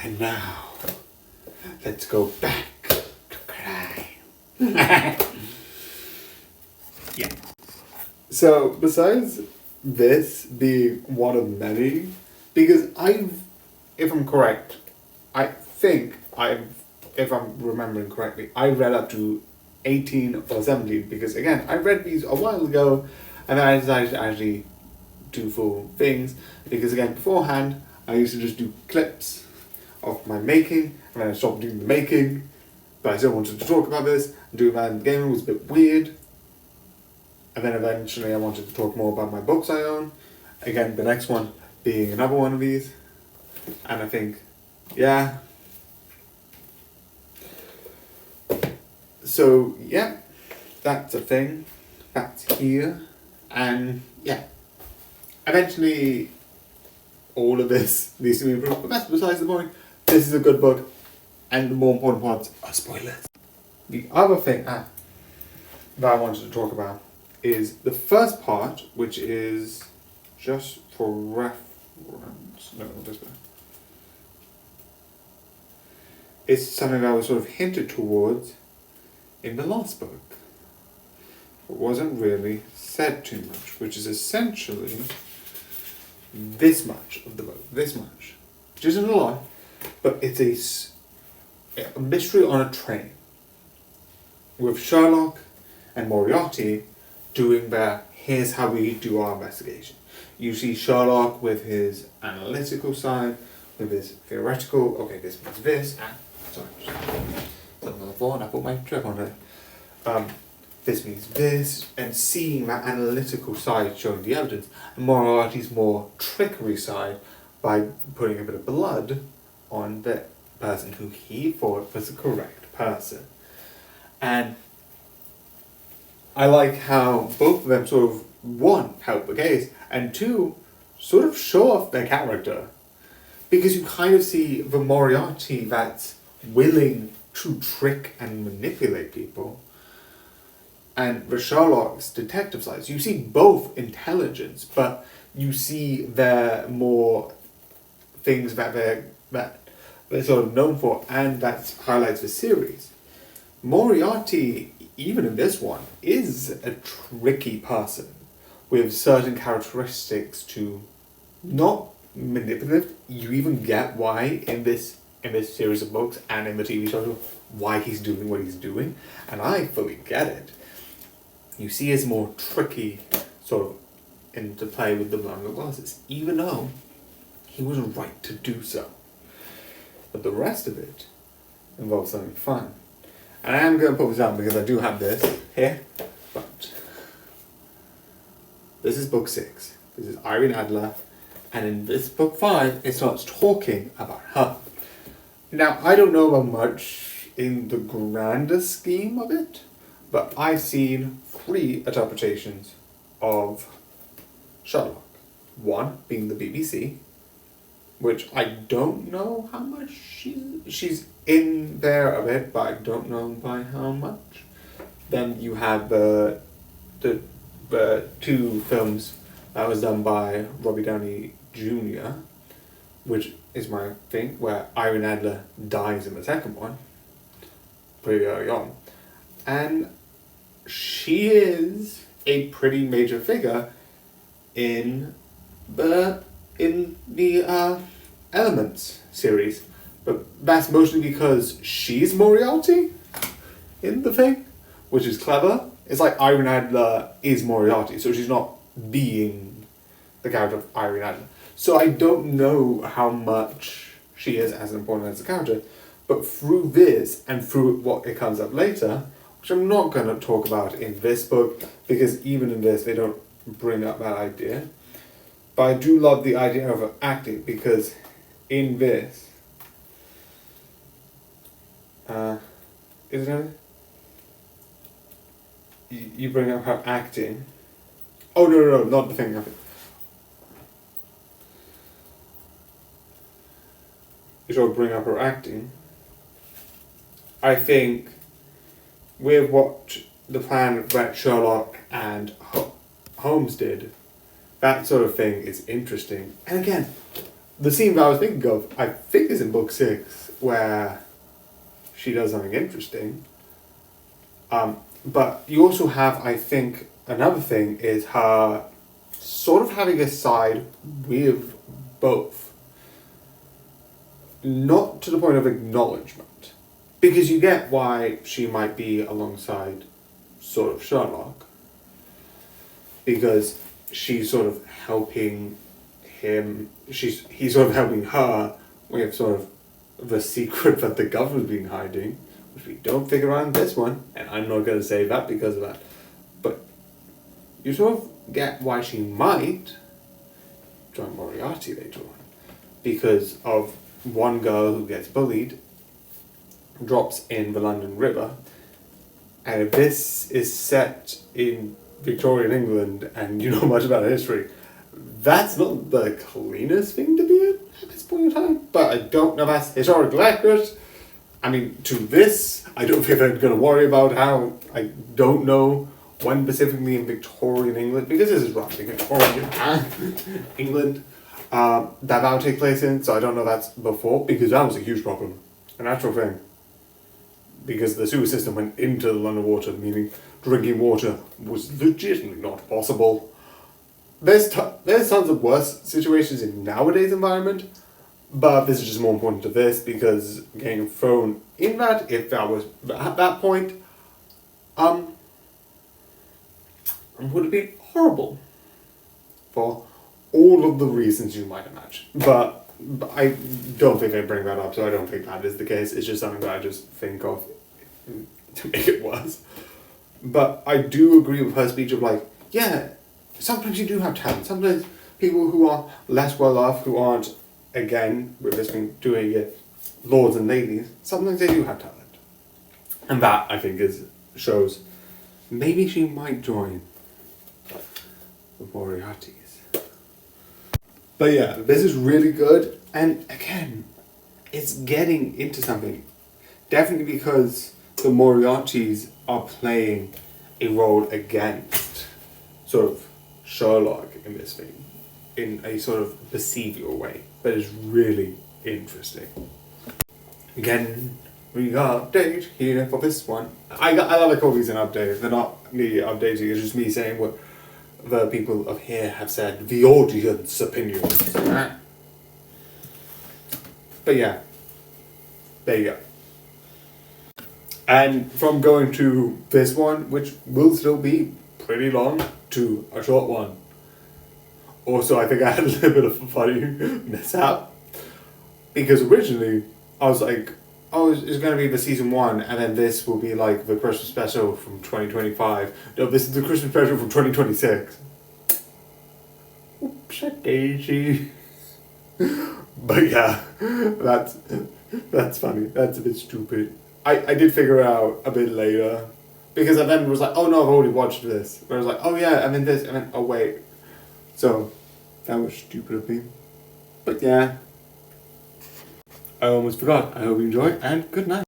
And now, let's go back to crime. Yeah. So, besides this being one of many, because if I'm correct, if I'm remembering correctly, I read up to 18 or 17, because again, I read these a while ago, and then I decided to actually do full things, because again, beforehand, I used to just do clips of my making, and then I stopped doing the making, but I still wanted to talk about this, and doing that in the gaming was a bit weird, and then eventually I wanted to talk more about my books I own, again, the next one being another one of these, and I think, yeah. So, yeah, that's a thing, that's here, and yeah. Eventually, all of this needs to be improved, but that's besides the point. This is a good book, and the more important parts are spoilers. The other thing that I wanted to talk about is the first part, which is just for reference. No, this way. It's something that was sort of hinted towards in the last book. It wasn't really said too much, which is essentially this much of the book. This much. Which isn't a lot, but it's a mystery on a train. With Sherlock and Moriarty doing their, here's how we do our investigation. You see Sherlock with his analytical side, with his theoretical, okay, this means this, sorry, something on the floor and I put my trip on it. This means this, and seeing that analytical side showing the evidence, and Moriarty's more trickery side by putting a bit of blood on the person who he thought was the correct person. And I like how both of them sort of, one, help the case, and two, sort of show off their character. Because you kind of see the Moriarty that's willing to trick and manipulate people, and the Sherlock's detective sides. You see both intelligence, but you see their more things that they're sort of known for, and that highlights the series. Moriarty, even in this one, is a tricky person with certain characteristics to not manipulative. You even get why in this series of books and in the TV show why he's doing what he's doing, and I fully get it. You see his more tricky sort of interplay with the blonde glasses, even though he was right to do so. But the rest of it involves something fun. And I am going to put this out because I do have this here, but this is book 6. This is Irene Adler, and in this book 5, it starts talking about her. Now, I don't know about much in the grander scheme of it, but I've seen 3 interpretations of Sherlock. One being the BBC, which I don't know how much she's in there a bit, but I don't know by how much. Then you have the 2 films that was done by Robbie Downey Jr., which is my thing, where Irene Adler dies in the second one, pretty early on. And she is a pretty major figure in the Elements series, but that's mostly because she's Moriarty in the thing, which is clever. It's like Irene Adler is Moriarty, so she's not being the character of Irene Adler. So I don't know how much she is as important as a character, but through this and through what it comes up later, which I'm not going to talk about in this book, because even in this they don't bring up that idea. But I do love the idea of her acting, because in this, isn't it? You bring up her acting. Oh, no, not the thing of it. You sort of bring up her acting. I think with what the plan that Sherlock and Holmes did, that sort of thing is interesting. And again, the scene that I was thinking of, I think is in book 6, where she does something interesting. But you also have, I think, another thing is her sort of having a side with both. Not to the point of acknowledgement. Because you get why she might be alongside sort of Sherlock. Because she's sort of helping him, he's sort of helping her with sort of the secret that the government's been hiding, which we don't figure out in this one, and I'm not going to say that because of that. But you sort of get why she might join Moriarty later on. Because of one girl who gets bullied, drops in the London River, and if this is set in Victorian England and you know much about history, that's not the cleanest thing to be in at this point in time. But I don't know if that's historically accurate. I mean, to this, I don't think I'm going to worry about how, I don't know when specifically in Victorian England, because this is roughly Victorian England, that'll take place in, so I don't know if that's before, because that was a huge problem, an actual thing. Because the sewer system went into the London water, meaning drinking water was legitimately not possible. There's tons of worse situations in nowadays environment, but this is just more important to this because getting thrown in that, if that was at that point, would have been horrible for all of the reasons you might imagine. But I don't think I bring that up, so I don't think that is the case. It's just something that I just think of to make it worse. But I do agree with her speech of like, yeah, sometimes you do have talent. Sometimes people who are less well off, who aren't, again, with this thing doing it, lords and ladies, sometimes they do have talent. And that, I think, shows maybe she might join the Moriartys. But yeah, this is really good. And again, it's getting into something. Definitely because the Moriartys are playing a role against sort of Sherlock in this thing, in a sort of behavioral way that is really interesting. Again, we got update here for this one. I love to call these an update. They're not me updating, it's just me saying what the people of here have said, the audience opinions. But yeah, there you go. And from going to this one, which will still be pretty long, to a short one. Also, I think I had a little bit of a funny mishap. Because originally, I was like, oh, it's going to be the season 1, and then this will be like the Christmas special from 2025. No, this is the Christmas special from 2026. Oops-a-daisy. But yeah, that's funny. That's a bit stupid. I did figure it out a bit later. Because I then was like, oh no, I've already watched this. But I was like, oh yeah, and then this, and then, oh wait. So, that was stupid of me. But yeah. I almost forgot. I hope you enjoy, and good night.